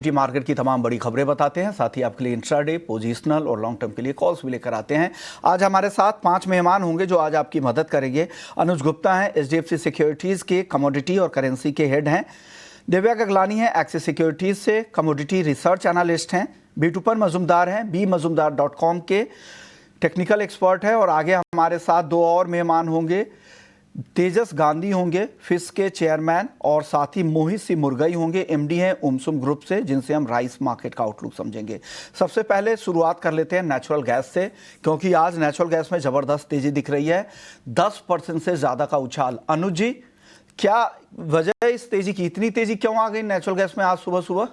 Market की तमाम बड़ी खबरें बताते हैं, साथ ही आपके लिए इंट्राडे, पोजिशनल और लॉन्ग टर्म के लिए कॉल्स भी लेकर आते हैं। आज हमारे साथ 5 मेहमान होंगे जो आज आपकी मदद करेंगे। अनुज गुप्ता हैं, HDFC सिक्योरिटीज़ के कमोडिटी और करेंसी के हेड हैं। दिव्या गगलानी है, एक्सिस सिक्योरिटीज़ से कमोडिटी रिसर्च एनालिस्ट हैं। बीटूपन मजूमदार हैं, bmazumdar.com के टेक्निकल एक्सपर्ट है। और आगे हमारे साथ 2 और मेहमान होंगे। तेजस गांधी होंगे, फिस के चेयरमैन, और साथ ही मोहित सी मुर्गई होंगे, MD हैं उमसुम ग्रुप से, जिनसे हम राइस मार्केट का आउटलुक समझेंगे। सबसे पहले शुरुआत कर लेते हैं नेचुरल गैस से, क्योंकि आज नेचुरल गैस में ज़बरदस्त तेज़ी दिख रही है, 10% से ज़्यादा का उछाल। अनुज जी, क्या वजह है इस तेज़ी की? इतनी तेज़ी क्यों आ गई नेचुरल गैस में आज सुबह सुबह?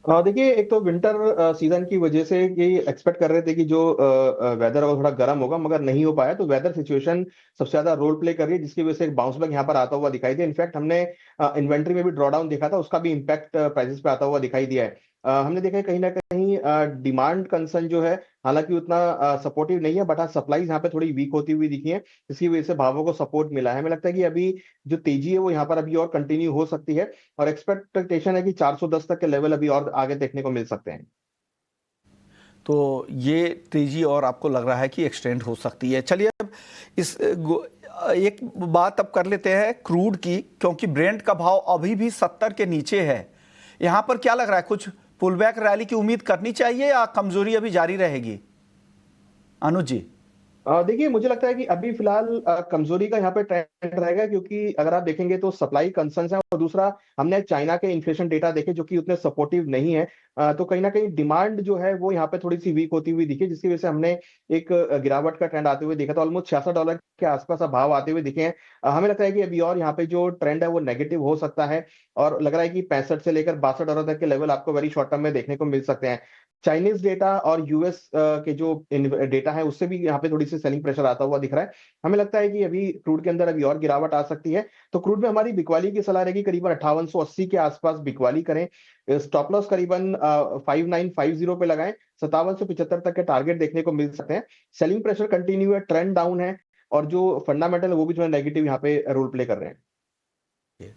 देखिए, एक तो विंटर सीजन की वजह से ये एक्सपेक्ट कर रहे थे कि जो वेदर है वो थोड़ा गर्म होगा, मगर नहीं हो पाया। तो वेदर सिचुएशन सबसे ज्यादा रोल प्ले कर रही है, जिसकी वजह से एक बाउंस बैक यहाँ पर आता हुआ दिखाई दिया। इनफैक्ट हमने इन्वेंट्री में भी ड्रॉ डाउन देखा था, उसका भी इम्पैक्ट प्राइसेस पे आता हुआ दिखाई दिया है। हमने देखा है कहीं ना कहीं डिमांड कंसर्न जो है, हालांकि उतना सपोर्टिव नहीं है, बट हाँ सप्लाईज यहाँ पे थोड़ी वीक होती हुई दिखी है, जिसकी वजह से भावों को सपोर्ट मिला है। हमें लगता है कि अभी जो तेजी है वो यहाँ पर अभी और कंटिन्यू हो सकती है, और एक्सपेक्टेशन है कि 410 तक के लेवल अभी और आगे देखने को मिल सकते हैं। तो ये तेजी और आपको लग रहा है कि एक्सटेंड हो सकती है। चलिए, अब एक बात अब कर लेते हैं क्रूड की, क्योंकि ब्रेंट का भाव अभी भी 70 के नीचे है। यहाँ पर क्या लग रहा है, कुछ पुल बैक रैली की उम्मीद करनी चाहिए या कमजोरी अभी जारी रहेगी? अनुज जी। देखिए, मुझे लगता है कि अभी फिलहाल कमजोरी का यहाँ पे ट्रेंड रहेगा, क्योंकि अगर आप देखेंगे तो सप्लाई कंसर्न्स है, और दूसरा हमने चाइना के इन्फ्लेशन डेटा देखे जो कि उतने सपोर्टिव नहीं है। तो कहीं ना कहीं डिमांड जो है वो यहाँ पे थोड़ी सी वीक होती हुई दिखी, जिसकी वजह से हमने एक गिरावट का ट्रेंड आते हुए देखा था। ऑलमोस्ट $66 के आसपास अब भाव आते हुए दिखे हैं। हमें लगता है कि अभी और यहाँ पे जो ट्रेंड है वो नेगेटिव हो सकता है, और लग रहा है कि 65 से लेकर $62 तक के लेवल आपको वेरी शॉर्ट टर्म में देखने को मिल सकते हैं। चाइनीज डेटा और यूएस के जो डेटा है उससे भी यहाँ पे थोड़ी सी सेलिंग प्रेशर आता हुआ दिख रहा है। हमें लगता है कि अभी क्रूड के अंदर अभी और गिरावट आ सकती है। तो क्रूड में हमारी बिकवाली की सलाह रहेगी, करीबन 5880 के आसपास बिकवाली करें। स्टॉप लॉस करीबन 5950 पे लगाएं। 5775 तक के टारगेट देखने को मिल सकते हैं। सेलिंग प्रेशर कंटिन्यू है, ट्रेंड डाउन है, और जो फंडामेंटल है वो भी थोड़ा नेगेटिव यहाँ पे रोल प्ले कर रहे हैं।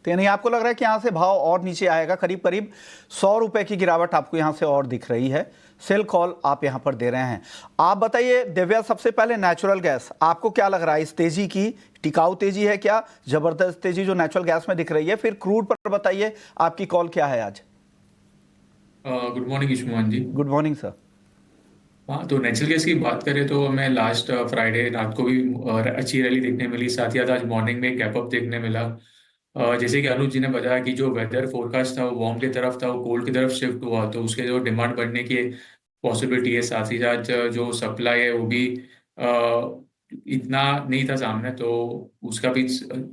तो यानी आपको लग रहा है कि यहाँ से भाव और नीचे आएगा, करीब करीब 100 रुपए की गिरावट आपको यहाँ से और दिख रही है। सेल कॉल आप यहाँ पर दे रहे हैं। आप बताइए दिव्या, सबसे पहले नेचुरल गैस, आपको क्या लग रहा है इस तेजी की? टिकाऊ तेजी है क्या? जबरदस्त तेजी जो नेचुरल गैस में दिख रही है। फिर क्रूड पर बताइए आपकी कॉल क्या है आज? Good morning Ishman ji. Good morning sir. हाँ, तो नेचुरल गैस की बात करें तो हमें लास्ट फ्राइडे रात को भी अच्छी रैली देखने मिली, साथ ही साथ आज मॉर्निंग में गैप अप देखने मिला। जैसे कि अनुज जी ने बताया कि जो वेदर फोरकास्ट था वो वार्म की तरफ था, वो कोल्ड की तरफ शिफ्ट हुआ, तो उसके जो डिमांड बढ़ने की पॉसिबिलिटी है, साथ ही साथ जो सप्लाई है वो भी इतना नहीं था सामने, तो उसका भी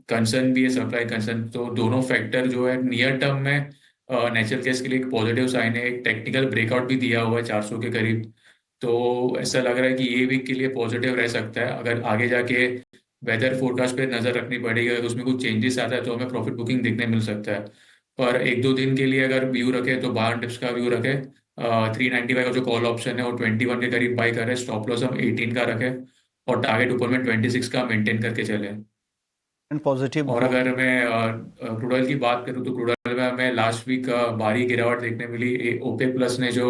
कंसर्न भी है, सप्लाई कंसर्न। तो दोनों फैक्टर जो है नियर टर्म में नेचुरल गैस के लिए एक पॉजिटिव साइन है। एक टेक्निकल ब्रेकआउट भी दिया हुआ है 400 के करीब, तो ऐसा लग रहा है कि ये वीक के लिए पॉजिटिव रह सकता है। अगर आगे जाके वेदर फोरकास्ट पे नजर रखनी पड़ेगी, अगर उसमें कुछ चेंजेस आता है तो हमें प्रॉफिट बुकिंग देखने मिल सकता है। पर 1-2 दिन के लिए अगर व्यू रखे तो बार टिप्स का व्यू रखे। 395 का जो कॉल ऑप्शन है वो 21 के करीब बाई करे, स्टॉप लॉस हम 18 का रखे, और टारगेट ऊपर में 26 का मेंटेन करके चले। पॉजिटिव और हो। अगर मैं क्रूड ऑयल की बात करूँ तो क्रूड ऑयल में हमें लास्ट वीक भारी गिरावट देखने मिली। ओपेक प्लस ने जो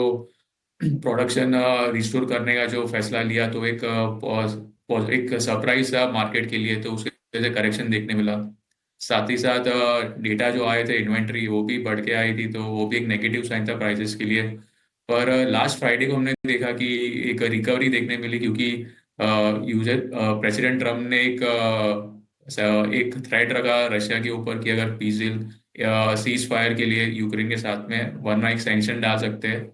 प्रोडक्शन रिस्टोर करने का जो फैसला लिया, तो एक सरप्राइज था मार्केट के लिए, तो उसके वजह से करेक्शन देखने मिला। साथ ही साथ डेटा जो आए थे इन्वेंट्री वो भी बढ़ के आई थी, तो वो भी एक नेगेटिव साइन था प्राइसेस के लिए। पर लास्ट फ्राइडे को हमने देखा कि एक रिकवरी देखने मिली, क्योंकि यूजर प्रेसिडेंट ट्रम्प ने एक थ्रेट रखा रशिया के ऊपर कि अगर पीस डील सीज फायर के लिए यूक्रेन के साथ में, वरना एक सैंक्शन डाल सकते हैं।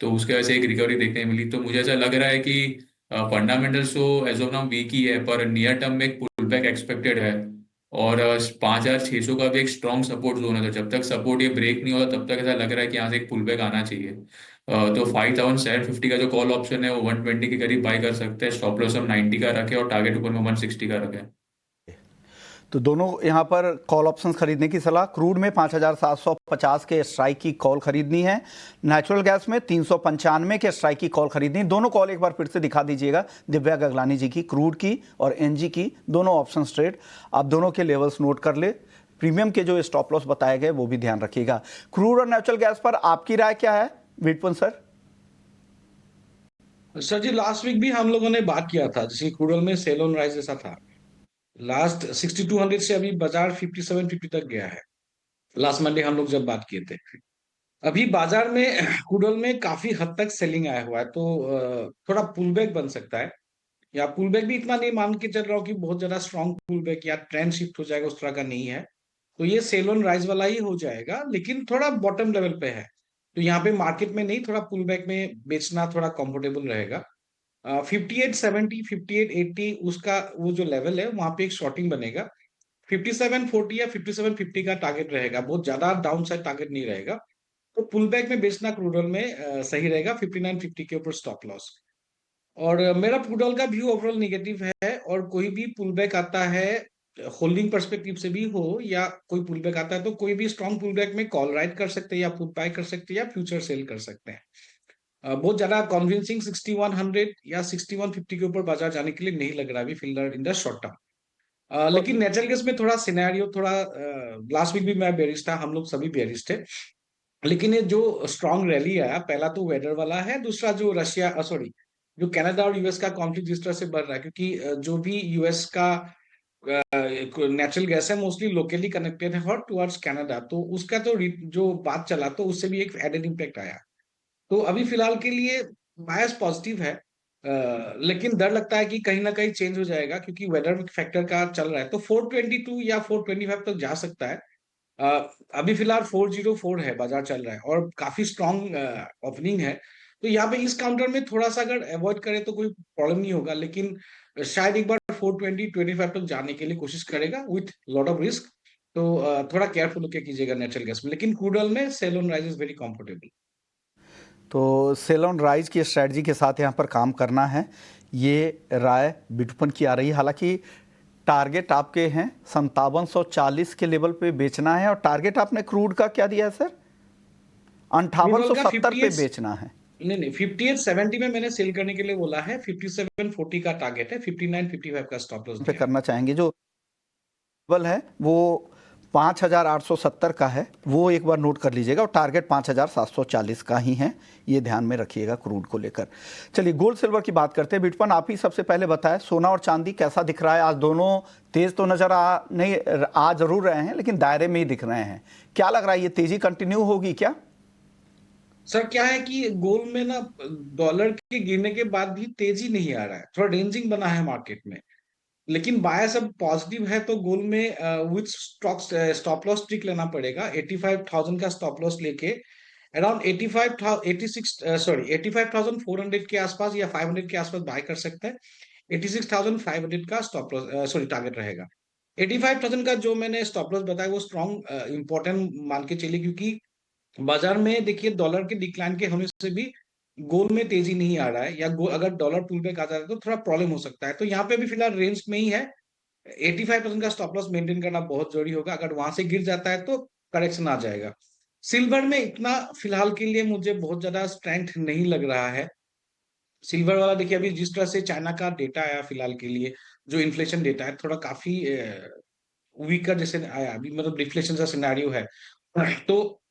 तो उसके वजह से एक रिकवरी देखने मिली। तो मुझे ऐसा लग रहा है कि फंडामेंटल्स तो एज ऑफ नाउ वीक ही है, पर नियर टर्म में एक पुल बैक एक्सपेक्टेड है। और 5600 का भी एक स्ट्रॉन्ग सपोर्ट जोन है, तो जब तक सपोर्ट ये ब्रेक नहीं होता तब तक ऐसा लग रहा है कि यहाँ से एक पुल बैक आना चाहिए। तो 5750 का जो कॉल ऑप्शन है वो 120 के करीब बाई कर सकते हैं। स्टॉप लॉस हम 90 का रखे और टारगेट ऊपर में 160 का रखे। तो दोनों यहाँ पर कॉल ऑप्शंस खरीदने की सलाह। क्रूड में 5750 के स्ट्राइक की कॉल खरीदनी है। नेचुरल गैस में 395 के स्ट्राइक की कॉल खरीदनी है। दोनों कॉल एक बार फिर से दिखा दीजिएगा दिव्या गगलानी जी की, क्रूड की और एनजी की, दोनों ऑप्शन ट्रेड। आप दोनों के लेवल्स नोट कर ले। प्रीमियम के जो स्टॉप लॉस बताए गए वो भी ध्यान रखिएगा। क्रूड और नेचुरल गैस पर आपकी राय क्या है वीरपन सर? सर जी, लास्ट वीक भी हम लोगों ने बात किया था, जैसे क्रूड ऑयल में सेल ऑन राइज जैसा था। लास्ट 6200 से अभी बाजार 5750 तक गया है। लास्ट मंडे हम लोग जब बात किए थे, अभी बाजार में क्रूड ऑयल में काफी हद तक सेलिंग आया हुआ है, तो थोड़ा पुल बैक बन सकता है, या पुल बैक भी इतना नहीं मान के चल रहा हूँ कि बहुत ज्यादा स्ट्रॉन्ग पुल बैक या ट्रेंड शिफ्ट हो जाएगा, उस तरह का नहीं है। तो ये सेल ऑन राइज वाला ही हो जाएगा, लेकिन थोड़ा बॉटम लेवल पे है, तो यहाँ पे मार्केट में नहीं, थोड़ा पुल बैक में बेचना थोड़ा कंफर्टेबल रहेगा। 5870 5880 उसका वो जो लेवल है, वहां पे एक शॉर्टिंग बनेगा। 5740 या 5750 का टारगेट रहेगा, बहुत ज्यादा डाउन साइड टारगेट नहीं रहेगा। तो पुल बैक में बेचना क्रूड ऑयल में सही रहेगा, 5950 के ऊपर स्टॉप लॉस। और मेरा क्रूड ऑयल का व्यू ओवरऑल निगेटिव है, और कोई भी पुल बैक आता है, होल्डिंग पर्सपेक्टिव से भी हो या कोई पुल बैक आता है, तो कोई भी स्ट्रॉन्ग पुल बैक में कॉल राइट कर सकते हैं, या पुट बाय कर सकते हैं, या फ्यूचर सेल कर सकते हैं। बहुत ज्यादा कन्विंसिंग 6100 या 6150 के ऊपर बाजार जाने के लिए नहीं लग रहा अभी फिलहाल इन द शॉर्ट टर्म। लेकिन नेचुरल गैस में थोड़ा सिनेरियो थोड़ा, लास्ट वीक भी मैं बेरिश था, हम लोग सभी बेरिश थे, लेकिन ये जो स्ट्रॉन्ग रैली आया, पहला तो वेदर वाला है, दूसरा जो रशिया सॉरी जो कनाडा और यूएस का कॉन्फ्लिक्ट जिस तरह से बढ़ रहा है, क्योंकि जो भी यूएस का नेचुरल गैस है मोस्टली लोकली कनेक्टेड है और टुवर्ड्स कनाडा, तो उसका तो जो बात चला, तो उससे भी एक एडेड इम्पैक्ट आया। तो अभी फिलहाल के लिए बायस पॉजिटिव है, लेकिन डर लगता है कि कहीं ना कहीं चेंज हो जाएगा, क्योंकि वेदर फैक्टर का चल रहा है, तो 422 या 425 तक जा सकता है। अभी फिलहाल 404 है, बाजार चल रहा है और काफी स्ट्रॉन्ग ओपनिंग है, तो यहाँ पे इस काउंटर में थोड़ा सा अगर अवॉइड करे तो कोई प्रॉब्लम नहीं होगा, लेकिन शायद एक बार 420-25 तक जाने के लिए कोशिश करेगा विथ लॉट ऑफ रिस्क। तो थोड़ा केयरफुल होकर कीजिएगा नेचुरल गैस में, लेकिन क्रूड ऑयल में sell on rise is very comfortable. तो सेल ऑन राइज की स्ट्रैटेजी के साथ यहाँ पर काम करना है, ये राय बिटुपन की आ रही है। हालांकि टारगेट आपके हैं 5740 के लेवल पे बेचना है, और टारगेट आपने क्रूड का क्या दिया है सर? 5870 पे बेचना है। नहीं 5870 में मैंने सेल करने के लिए बोला है, 5740 का टारगेट है, 5955 का स्टॉप लॉस पे करना चाहेंगे। जो लेवल है वो 5870 का है, वो एक बार नोट कर लीजिएगा, और टारगेट 5740 का ही है, ये ध्यान में रखिएगा क्रूड को लेकर। चलिए गोल्ड सिल्वर की बात करते हैं। बिटपन, आप ही सबसे पहले बताएं, सोना और चांदी कैसा दिख रहा है आज? दोनों तेज तो नजर आ जरूर रहे हैं, लेकिन दायरे में ही दिख रहे हैं। क्या लग रहा है, ये तेजी कंटिन्यू होगी क्या? सर क्या है कि गोल्ड में ना, डॉलर के गिरने के बाद भी तेजी नहीं आ रहा है, थोड़ा रेंजिंग बना है मार्केट में, लेकिन बायस अब पॉजिटिव है, तो गोल्ड में विथ स्टॉप लॉस ट्रिक लेना पड़ेगा। 85,000 का स्टॉप लॉस लेके अराउंड 85,400 के आसपास या 500 के आसपास बाय कर सकते हैं। 86,500 का स्टॉप लॉस टारगेट रहेगा। 85,000 का जो मैंने स्टॉप लॉस बताया वो स्ट्रॉन्ग इंपॉर्टेंट मान के चलिए, क्योंकि बाजार में देखिए डॉलर के डिक्लाइन के होने से भी गोल्ड में तेजी नहीं आ रहा है, या अगर डॉलर पुल बैक आ जाता है तो थोड़ा प्रॉब्लम हो सकता है। तो यहाँ पे भी फिलहाल रेंज में ही है, 85% का स्टॉप लॉस मेंटेन करना बहुत जरूरी होगा, अगर वहां से गिर जाता है तो करेक्शन आ जाएगा। सिल्वर में इतना फिलहाल के लिए मुझे बहुत ज्यादा स्ट्रेंथ नहीं लग रहा है। सिल्वर वाला देखिए, अभी जिस तरह से चाइना का डेटा आया फिलहाल के लिए, जो इन्फ्लेशन डेटा है थोड़ा काफी वीकर जैसे आया, अभी मतलब डिफ्लेशन का सिनेरियो है, तो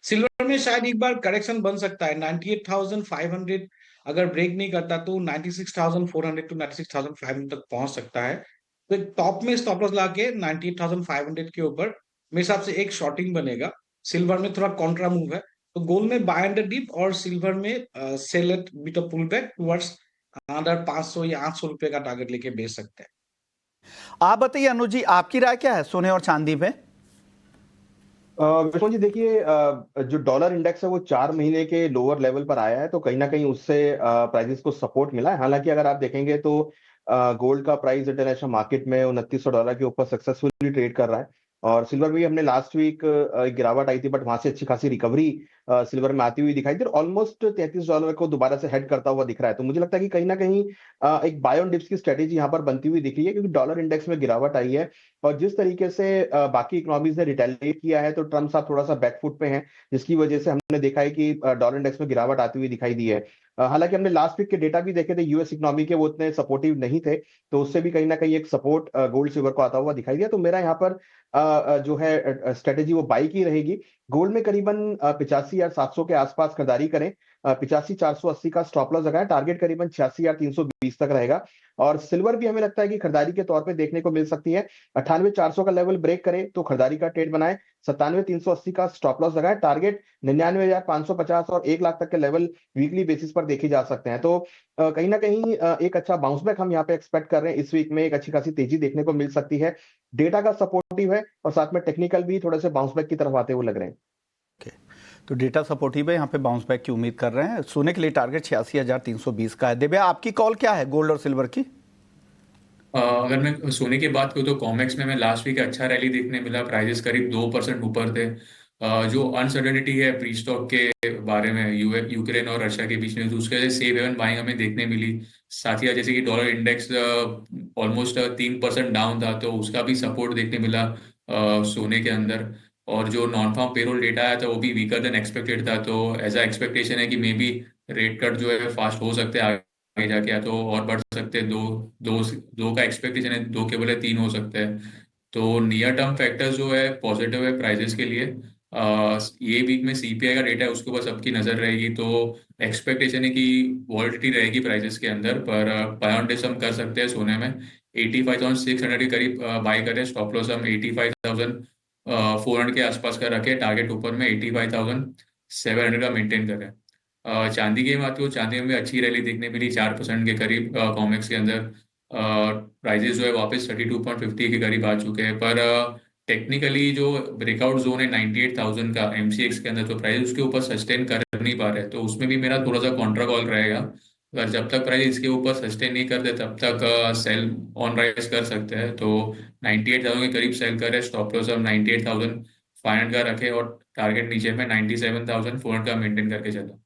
सिल्वर में शायद एक बार करेक्शन बन सकता है। 98,500 अगर ब्रेक नहीं करता तो 96,400 टू 96,500 तक पहुंच सकता है। तो एक टॉप में स्टॉप लॉस लाके 98,500 के ऊपर मेरे हिसाब से एक शॉर्टिंग बनेगा। सिल्वर में थोड़ा कॉन्ट्रा मूव है, तो गोल्ड में बाय एंड डिप, और सिल्वर में sell at bit of pull back towards under 500 या 800 रुपए का टारगेट लेके बेच सकते हैं। आप बताइए अनुज जी, आपकी राय क्या है सोने और चांदी में? विष्णु जी देखिए, जो डॉलर इंडेक्स है वो 4 महीने के लोअर लेवल पर आया है, तो कहीं ना कहीं उससे प्राइसेस को सपोर्ट मिला है। हालांकि अगर आप देखेंगे तो गोल्ड का प्राइस इंटरनेशनल मार्केट में $2900 के ऊपर सक्सेसफुली ट्रेड कर रहा है, और सिल्वर भी हमने लास्ट वीक गिरावट आई थी, बट वहां से अच्छी खासी रिकवरी सिल्वर में आती हुई दिखाई दी और ऑलमोस्ट $33 को दोबारा से हेड करता हुआ दिख रहा है। तो मुझे लगता है कि कहीं न कहीं एक बाय ऑन डिप्स की स्ट्रैटेजी यहाँ पर बनती हुई दिख रही है, क्योंकि डॉलर इंडेक्स में गिरावट आई है और जिस तरीके से बाकी इकोनॉमीज ने रिटेलिएट किया है, तो ट्रम्प साहब थोड़ा-सा बैक फुट पे हैं, जिसकी वजह से हमने देखा है कि डॉलर इंडेक्स में गिरावट आती हुई दिखाई दी है। हालाँकि हमने लास्ट वीक के डेटा भी देखे थे, यूएस इकोनॉमी के वो उतने सपोर्टिव नहीं थे, तो उससे भी कहीं न कहीं एक सपोर्ट गोल्ड सिल्वर को आता हुआ दिखाई दिया। तो मेरा यहाँ पर जो है स्ट्रैटेजी वो बाई की रहेगी। गोल्ड में करीबन 85,700 के आसपास खरीदारी करें। 85,480 का स्टॉप लॉस लगाएँ, टारगेट करीबन 86,320 तक रहेगा और सिल्वर भी हमें लगता है कि खरीदारी के तौर पे देखने को मिल सकती है। 98,400 का लेवल ब्रेक करे तो खरीदारी का ट्रेड बनाएँ, 97,380 का स्टॉप लॉस लगाएँ, टारगेट 99,550 और 1 लाख तक के लेवल वीकली बेसिस पर देखे जा सकते हैं। तो कहीं न कहीं एक अच्छा बाउंस बैक हम यहाँ पे एक्सपेक्ट कर रहे हैं। इस वीक में एक अच्छी खासी तेज़ी देखने को मिल सकती है। डेटा का सपोर्टिव है और साथ में टेक्निकल भी थोड़े से बाउंस बैक की तरफ आते हुए लग रहे हैं। ओके, तो डेटा सपोर्टिव है, यहाँ पे बाउंस बैक की उम्मीद कर रहे हैं। सोने के लिए टारगेट 86,320 का है। दिव्या, आपकी कॉल क्या है गोल्ड और सिल्वर की? अगर मैं सोने की बात करूँ तो कॉमेक्स में मैं लास्ट वीक अच्छा रैली देखने मिला, प्राइजेस करीब 2% ऊपर थे। जो अनसर्टेनिटी है प्री स्टॉक के बारे में, यूक्रेन और रशिया के बीच में, तो उसके वजह से सेफ हेवन बाइंग हमें देखने मिली। साथ ही जैसे कि डॉलर इंडेक्स ऑलमोस्ट 3% डाउन था, तो उसका भी सपोर्ट देखने मिला सोने के अंदर। और जो नॉन फार्म पेरोल डेटा आया था वो भी वीकर देन एक्सपेक्टेड था, तो ऐसा एक्सपेक्टेशन है कि मे बी रेट कट जो है फास्ट हो सकते हैं आगे जाके, या तो और बढ़ सकते हैं। दो दो दो का एक्सपेक्टेशन है, दो के बजाय 3 हो सकते हैं। तो नियर टर्म फैक्टर्स जो है पॉजिटिव है प्राइजेस के लिए। ये वीक में सीपीआई का डेटा है, उसके ऊपर सबकी नजर रहेगी, तो एक्सपेक्टेशन है कि वॉलिटिलिटी रहेगी प्राइजेस के अंदर। पर बाय ऑन डिप्स हम कर सकते हैं सोने में 85,600 के करीब बाय करें। स्टॉप लॉस हम 85,400 के आसपास का रखें, टारगेट ऊपर में 85,700 का मेंटेन करें। चांदी की बात करूँ, चांदी में भी अच्छी रैली देखने मिली, 4% के करीब कॉमेक्स के अंदर। प्राइजेस जो है वापस 32.50 के करीब आ चुके हैं। पर टेक्निकली जो ब्रेकआउट जोन है 98,000 का एमसीएक्स के अंदर, तो प्राइस उसके ऊपर सस्टेन कर नहीं पा रहे, तो उसमें भी मेरा थोड़ा सा कॉन्ट्रा कॉल रहेगा। अगर जब तक प्राइस इसके ऊपर सस्टेन नहीं करते तब तक सेल ऑन राइज कर सकते हैं। तो 98,000 के करीब सेल करें, स्टॉप लॉस हम 98,500 का रखें और टारगेट नीचे में 97,400 का मेंटेन करके चलें।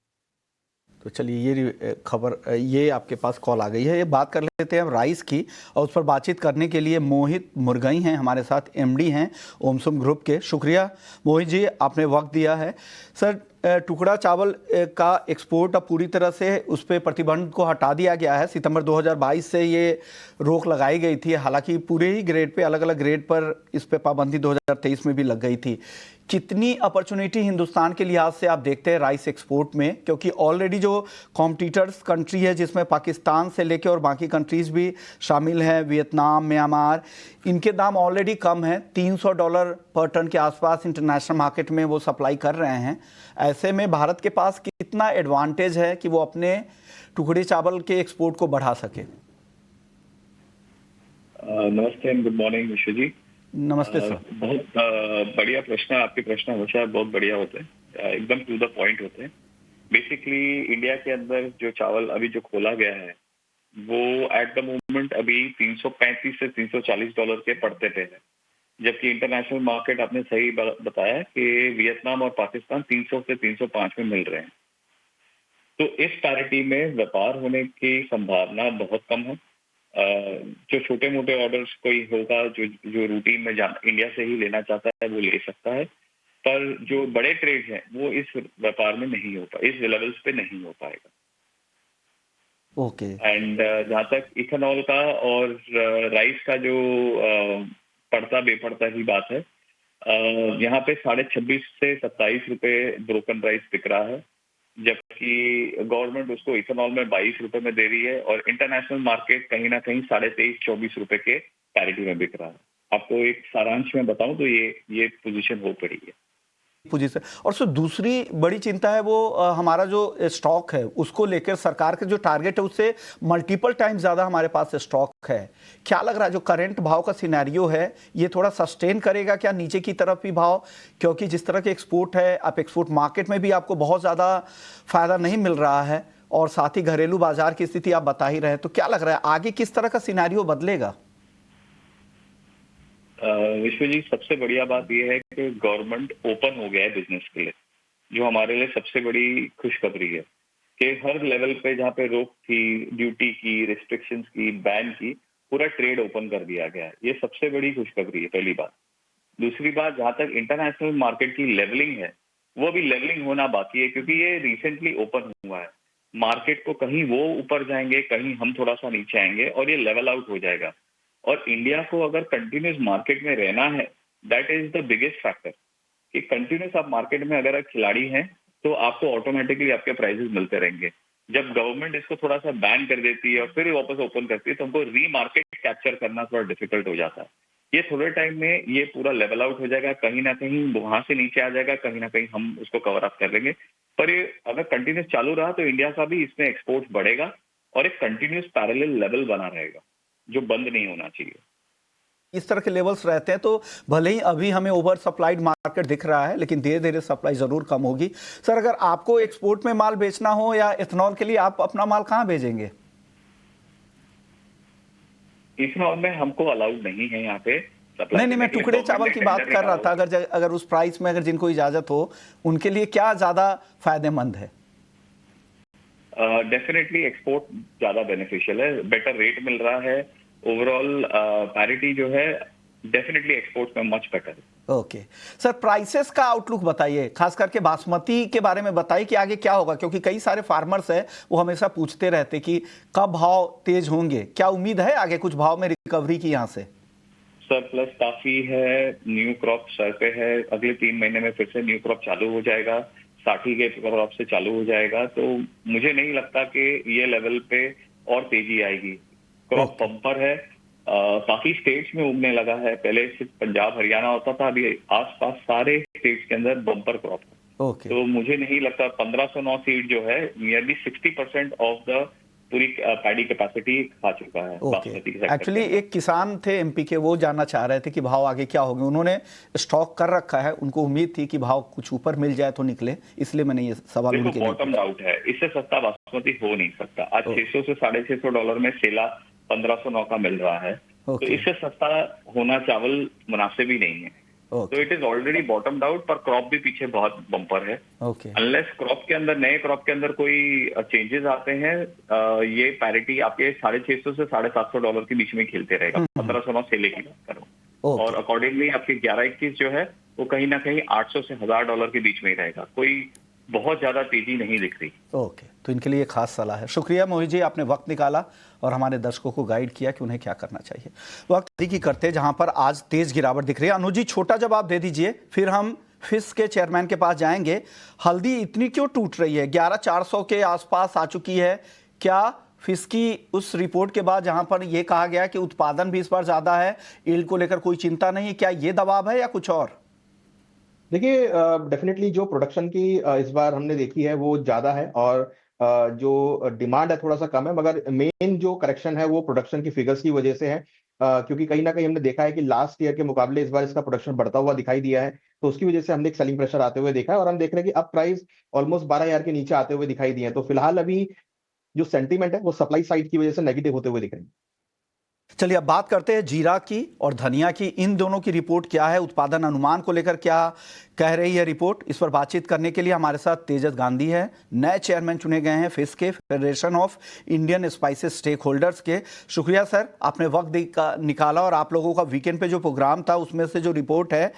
तो चलिए, ये खबर, ये आपके पास कॉल आ गई है। ये बात कर लेते हैं हम राइस की, और उस पर बातचीत करने के लिए मोहित मुरगई हैं हमारे साथ, एमडी हैं ओमसुम ग्रुप के। शुक्रिया मोहित जी, आपने वक्त दिया है। सर, टुकड़ा चावल का एक्सपोर्ट अब पूरी तरह से उस पर प्रतिबंध को हटा दिया गया है। सितंबर 2022 से ये रोक लगाई गई थी। हालांकि पूरे ही ग्रेड पे, अलग अलग ग्रेड पर इस पे पाबंदी 2023 में भी लग गई थी। कितनी अपॉर्चुनिटी हिंदुस्तान के लिहाज से आप देखते हैं राइस एक्सपोर्ट में? क्योंकि ऑलरेडी जो कॉम्पिटिटर्स कंट्री है, जिसमें पाकिस्तान से लेके और बाकी कंट्रीज भी शामिल हैं, वियतनाम, म्यांमार, इनके दाम ऑलरेडी कम हैं। $300 पर टन के आसपास इंटरनेशनल मार्केट में वो सप्लाई कर रहे हैं। ऐसे में भारत के पास कितना एडवांटेज है कि वो अपने टुकड़े चावल के एक्सपोर्ट को बढ़ा सके? नमस्ते एंड गुड मॉर्निंग विश्व जी। नमस्ते सर। बहुत बढ़िया प्रश्न, आपके प्रश्न हमेशा बहुत बढ़िया होते हैं, एकदम टू द पॉइंट होते हैं। बेसिकली इंडिया के अंदर जो चावल अभी जो खोला गया है वो एट द मोमेंट अभी $335 से $340 के पड़ते पे है, जबकि इंटरनेशनल मार्केट आपने सही बताया कि वियतनाम और पाकिस्तान 300 से 305 में मिल रहे हैं। तो इस पैरिटी में व्यापार होने की संभावना बहुत कम है। जो छोटे मोटे ऑर्डर्स कोई होगा जो रूटीन में इंडिया से ही लेना चाहता है वो ले सकता है, पर जो बड़े ट्रेड हैं वो इस व्यापार में नहीं हो पाए, इस लेवल्स पे नहीं हो पाएगा। ओके। एंड जहाँ तक इथेनॉल का और राइस का जो पड़ता बेपड़ता की बात है, यहाँ पे 26.5 से 27 रुपए ब्रोकन राइस बिक रहा है, जबकि गवर्नमेंट उसको इथेनॉल में 22 रुपए में दे रही है और इंटरनेशनल मार्केट कहीं ना कहीं 23.5-24 रुपए के पैरिटी में बिक रहा है। आपको एक सारांश में बताऊं तो ये पोजीशन हो पड़ी है पोजीशन। और सर, दूसरी बड़ी चिंता है वो हमारा जो स्टॉक है उसको लेकर सरकार के जो टारगेट है उससे मल्टीपल टाइम ज़्यादा हमारे पास स्टॉक है। क्या लग रहा है जो करंट भाव का सिनेरियो है ये थोड़ा सस्टेन करेगा क्या नीचे की तरफ भी भाव? क्योंकि जिस तरह के एक्सपोर्ट है, आप एक्सपोर्ट मार्केट में भी आपको बहुत ज़्यादा फ़ायदा नहीं मिल रहा है, और साथ ही घरेलू बाजार की स्थिति आप बता ही रहे हैं। तो क्या लग रहा है आगे किस तरह का सिनेरियो बदलेगा? विश्व जी, सबसे बढ़िया बात यह है कि गवर्नमेंट ओपन हो गया है बिजनेस के लिए। जो हमारे लिए सबसे बड़ी खुशखबरी है कि हर लेवल पे जहाँ पे रोक थी, ड्यूटी की, रिस्ट्रिक्शंस की, बैन की, पूरा ट्रेड ओपन कर दिया गया है। ये सबसे बड़ी खुशखबरी है, पहली बात। दूसरी बात, जहां तक इंटरनेशनल मार्केट की लेवलिंग है, वो भी लेवलिंग होना बाकी है, क्योंकि ये रिसेंटली ओपन हुआ है। मार्केट को कहीं वो ऊपर जाएंगे, कहीं हम थोड़ा सा नीचे आएंगे और ये लेवल आउट हो जाएगा। और इंडिया को अगर कंटिन्यूस मार्केट में रहना है, that is the biggest factor कि कंटिन्यूस आप मार्केट में अगर आप खिलाड़ी हैं तो आपको ऑटोमेटिकली आपके प्राइसेस मिलते रहेंगे। जब गवर्नमेंट इसको थोड़ा सा बैन कर देती है और फिर वापस ओपन करती है तो हमको रीमार्केट कैप्चर करना थोड़ा डिफिकल्ट हो जाता है। ये थोड़े टाइम में ये पूरा लेवल आउट हो जाएगा, कहीं ना कहीं वहां से नीचे आ जाएगा, कहीं ना कहीं हम उसको कवर अप कर लेंगे। पर ये अगर कंटिन्यूस चालू रहा तो इंडिया का भी इसमें एक्सपोर्ट बढ़ेगा और एक कंटिन्यूस पैरेलल लेवल बना रहेगा जो बंद नहीं होना चाहिए। इस तरह के लेवल्स रहते हैं तो भले ही अभी हमें ओवर सप्लाइड मार्केट दिख रहा है, लेकिन धीरे धीरे सप्लाई जरूर कम होगी। सर, अगर आपको एक्सपोर्ट में माल बेचना हो या इथेनॉल के लिए, आप अपना माल कहाँ भेजेंगे? इथेनॉल में हमको अलाउड नहीं है यहाँ पे नहीं नहीं, मैं टुकड़े चावल की बात कर रहा था। अगर उस प्राइस में अगर जिनको इजाजत हो उनके लिए क्या ज्यादा फायदेमंद है? डेफिनेटली एक्सपोर्ट ज्यादा बेनिफिशियल है, बेटर रेट मिल रहा है, ओवरऑल पैरिटी जो है डेफिनेटली एक्सपोर्ट में मच बेटर है। ओके सर, प्राइसेस का आउटलुक बताइए, खास करके बासमती के बारे में बताइए कि आगे क्या होगा, क्योंकि कई सारे फार्मर्स हैं वो हमेशा पूछते रहते कि कब भाव तेज होंगे। क्या उम्मीद है आगे कुछ भाव में रिकवरी की यहाँ से? सरप्लस काफी है, न्यू क्रॉप सर पे है, अगले 3 महीने में फिर से न्यू क्रॉप चालू हो जाएगा, साठी के क्रॉप से चालू हो जाएगा, तो मुझे नहीं लगता कि ये लेवल पे और तेजी आएगी। क्रॉप बम्पर है, काफी स्टेट्स में उगने लगा है। पहले सिर्फ पंजाब हरियाणा होता था, अभी आसपास सारे स्टेट्स के अंदर बम्पर क्रॉप है। तो मुझे नहीं लगता 1509 सीड जो है नियरली 60% ऑफ द पूरी पैडी कैपेसिटी खा चुका है। एक्चुअली एक किसान थे एमपी के, वो जानना चाह रहे थे कि भाव आगे क्या होंगे। उन्होंने स्टॉक कर रखा है, उनको उम्मीद थी कि भाव कुछ ऊपर मिल जाए तो निकले, इसलिए मैंने ये सवाल उनके लिए। बॉटम आउट है, इससे सस्ता बासमती हो नहीं सकता। आज 600 से $650 में सेला 1509 का मिल रहा है, तो इससे सस्ता होना चावल मुनासिब ही नहीं है। तो it is already bottom out, पर क्रॉप भी पीछे बहुत बम्पर है। अनलेस क्रॉप के अंदर, नए क्रॉप के अंदर कोई चेंजेस आते हैं, ये पैरिटी आपके $650 से $750 के बीच में खेलते रहेगा। 1509 सेले की बात करो, और अकॉर्डिंगली आपके 11-21 जो है वो कहीं ना कहीं $800 से $1000 के बीच में ही रहेगा। कोई बहुत ज्यादा तेजी नहीं दिख रही। ओके, तो इनके लिए खास सलाह है। शुक्रिया मोहित जी, आपने वक्त निकाला और हमारे दर्शकों को गाइड किया कि उन्हें क्या करना चाहिए। वक्त की करते जहां पर आज तेज गिरावट दिख रही है। अनुज जी, छोटा जवाब दे दीजिए, फिर हम फिश के चेयरमैन के पास जाएंगे। हल्दी इतनी क्यों टूट रही है? 11,400 के आसपास आ चुकी है। क्या फिश की उस रिपोर्ट के बाद जहां पर यह कहा गया कि उत्पादन भी इस बार ज्यादा है, यील्ड को लेकर कोई चिंता नहीं, क्या ये दबाव है या कुछ और? देखिए, डेफिनेटली जो प्रोडक्शन की इस बार हमने देखी है वो ज्यादा है, और जो डिमांड है थोड़ा सा कम है, मगर मेन जो करेक्शन है वो प्रोडक्शन की फिगर्स की वजह से है। क्योंकि कहीं ना कहीं हमने देखा है कि लास्ट ईयर के मुकाबले इस बार इसका प्रोडक्शन बढ़ता हुआ दिखाई दिया है, तो उसकी वजह से हमने एक सेलिंग प्रेशर आते हुए देखा है, और हम देख रहे हैं कि अब प्राइस ऑलमोस्ट 12,000 के नीचे आते हुए दिखाई दिए हैं। तो फिलहाल अभी जो सेंटीमेंट है वो सप्लाई साइड की वजह से नेगेटिव होते हुए दिख रहे हैं। चलिए अब बात करते हैं जीरा की और धनिया की। इन दोनों की रिपोर्ट क्या है, उत्पादन अनुमान को लेकर क्या कह रही है रिपोर्ट, इस पर बातचीत करने के लिए हमारे साथ तेजस गांधी हैं, नए चेयरमैन चुने गए हैं फिश के, federation of Indian spices stakeholders के। शुक्रिया सर, आपने वक्त निकाला, और आप लोगों का वीकेंड पे जो प्रोग्राम था उसमें से जो रिपोर्ट है,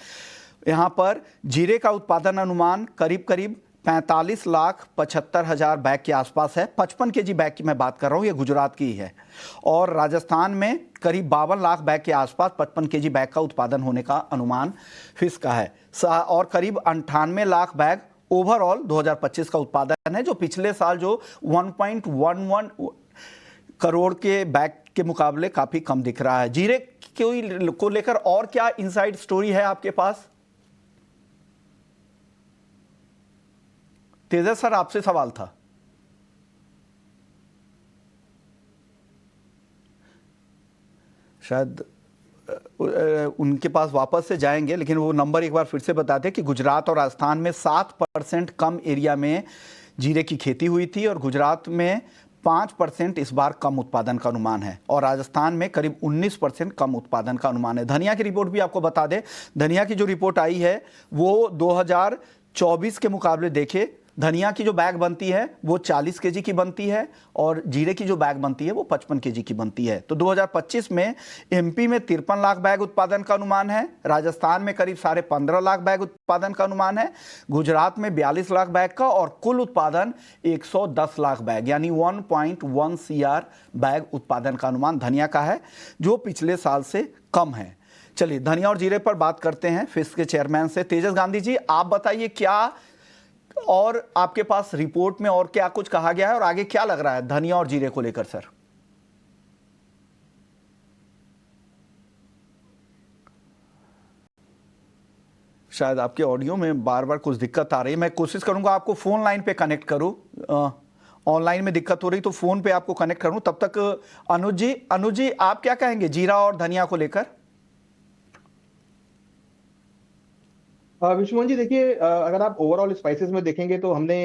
यहाँ पर जीरे का उत्पादन अनुमान करीब करीब 45,75,000 बैग के आसपास है। 55 केजी बैग की मैं बात कर रहा हूँ, ये गुजरात की है। और राजस्थान में करीब 52 लाख बैग के आसपास 55 केजी बैग का उत्पादन होने का अनुमान फिश का है। और करीब 98 लाख बैग ओवरऑल 2025 का उत्पादन है, जो पिछले साल जो 1.11 करोड़ के बैग के मुकाबले काफ़ी कम दिख रहा है। जीरे को लेकर और क्या इनसाइड स्टोरी है आपके पास? तेजस सर, आपसे सवाल था। शायद उनके पास वापस से जाएंगे, लेकिन वो नंबर एक बार फिर से बता दें कि गुजरात और राजस्थान में 7% कम एरिया में जीरे की खेती हुई थी, और गुजरात में 5% इस बार कम उत्पादन का अनुमान है, और राजस्थान में करीब 19% कम उत्पादन का अनुमान है। धनिया की रिपोर्ट भी आपको बता दें, धनिया की जो रिपोर्ट आई है वो 24 के मुकाबले देखें, धनिया की जो बैग बनती है वो 40 केजी की बनती है और जीरे की जो बैग बनती है वो 55 केजी की बनती है। तो 2025 में एमपी में 53 लाख बैग उत्पादन का अनुमान है, राजस्थान में करीब 15.5 लाख बैग उत्पादन का अनुमान है, गुजरात में 42 लाख बैग का, और कुल उत्पादन 110 लाख बैग यानी 1.1 सीआर बैग उत्पादन का अनुमान धनिया का है, जो पिछले साल से कम है। चलिए धनिया और जीरे पर बात करते हैं फिस्क के चेयरमैन से। तेजस गांधी जी, आप बताइए क्या और आपके पास रिपोर्ट में और क्या कुछ कहा गया है और आगे क्या लग रहा है धनिया और जीरे को लेकर सर? शायद आपके ऑडियो में बार बार कुछ दिक्कत आ रही है, मैं कोशिश करूंगा आपको फोन लाइन पे कनेक्ट करूं। ऑनलाइन में दिक्कत हो रही तो फोन पे आपको कनेक्ट करूं। तब तक अनुज जी आप क्या कहेंगे जीरा और धनिया को लेकर? विश्वमोहन जी देखिए, अगर आप ओवरऑल स्पाइसेस में देखेंगे तो हमने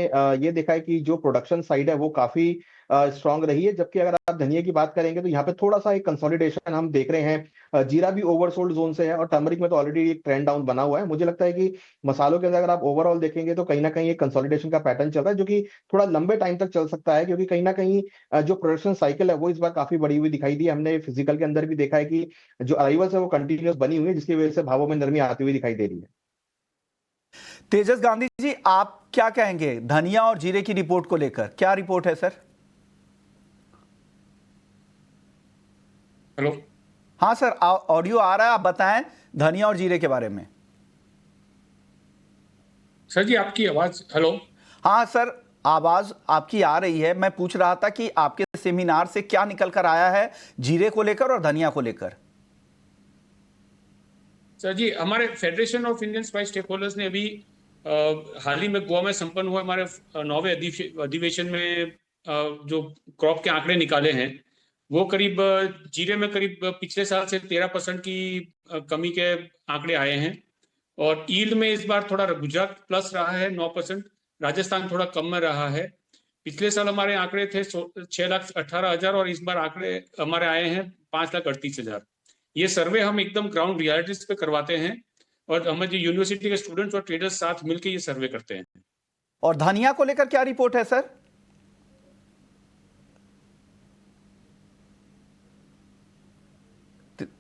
ये देखा है कि जो प्रोडक्शन साइड है वो काफी स्ट्रांग रही है, जबकि अगर आप धनिया की बात करेंगे तो यहाँ पे थोड़ा सा एक कंसोलिडेशन हम देख रहे हैं। जीरा भी ओवरसोल्ड जोन से है और टर्मरिक में तो ऑलरेडी एक ट्रेंड डाउन बना हुआ है। मुझे लगता है कि मसालों के अंदर अगर आप ओवरऑल देखेंगे तो कहीं ना कहीं एक कंसोलिडेशन का पैटर्न चल रहा है, जो कि थोड़ा लंबे टाइम तक चल सकता है, क्योंकि कहीं ना कहीं जो प्रोडक्शन साइकिल है वो इस बार काफी बड़ी हुई दिखाई दी। हमने फिजिकल के अंदर भी देखा है कि जो अराइवल्स है वो कंटिन्यूस बनी हुई है, जिसकी वजह से भावों में नरमी आती हुई दिखाई दे रही है। तेजस गांधी जी आप क्या कहेंगे धनिया और जीरे की रिपोर्ट को लेकर? क्या रिपोर्ट है सर? हेलो। हाँ सर, ऑडियो आ रहा है, आप बताएं धनिया और जीरे के बारे में। सर जी आपकी आवाज, हेलो। हाँ सर, आवाज आपकी आ रही है। मैं पूछ रहा था कि आपके सेमिनार से क्या निकल कर आया है जीरे को लेकर और धनिया को लेकर? सर जी हमारे federation of Indian spice stakeholders ने अभी हाल ही में गोवा में संपन्न हुए हमारे 9वें अधिवेशन में जो क्रॉप के आंकड़े निकाले हैं वो करीब जीरे में करीब पिछले साल से 13% की कमी के आंकड़े आए हैं, और ईल्ड में इस बार थोड़ा गुजरात प्लस रहा है 9%, राजस्थान थोड़ा कम में रहा है। पिछले साल हमारे आंकड़े थे 6,18,000 और इस बार आंकड़े हमारे आए हैं 5,38,000। ये सर्वे हम एकदम ग्राउंड रियलिटीज पे करवाते हैं और हमें जो यूनिवर्सिटी के स्टूडेंट्स और ट्रेडर्स साथ मिलकर ये सर्वे करते हैं। और धनिया को लेकर क्या रिपोर्ट है सर?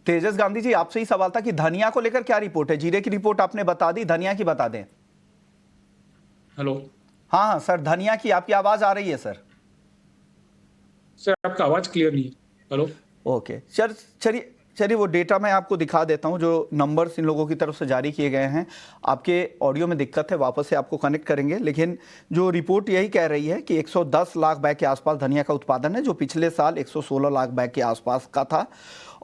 तेजस गांधी जी आपसे ही सवाल था कि धनिया को लेकर क्या रिपोर्ट है। जीरे की रिपोर्ट आपने बता दी, धनिया की बता दें। हेलो। हाँ हाँ सर, धनिया की आपकी आवाज आ रही है सर। सर आपका आवाज क्लियर नहीं है। हेलो। ओके चलिए वो डेटा मैं आपको दिखा देता हूं जो नंबर्स इन लोगों की तरफ से जारी किए गए हैं। आपके ऑडियो में दिक्कत है, वापस से आपको कनेक्ट करेंगे, लेकिन जो रिपोर्ट यही कह रही है कि 110 लाख बैग के आसपास धनिया का उत्पादन है, जो पिछले साल 116 लाख बैग के आसपास का था।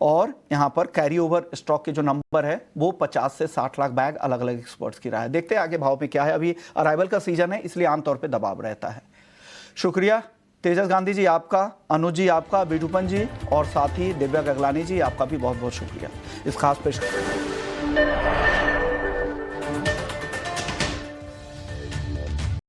और यहाँ पर कैरी ओवर स्टॉक के जो नंबर है वो 50 से 60 लाख बैग अलग अलग एक्सपर्ट्स की राय है। देखते हैं आगे भाव पे क्या है। अभी अराइवल का सीजन है इसलिए आमतौर पर दबाव रहता है। शुक्रिया तेजस गांधी जी आपका, अनुज जी आपका, विडूपन जी और साथ ही दिव्या गगलानी जी आपका भी बहुत बहुत शुक्रिया इस खास पेश।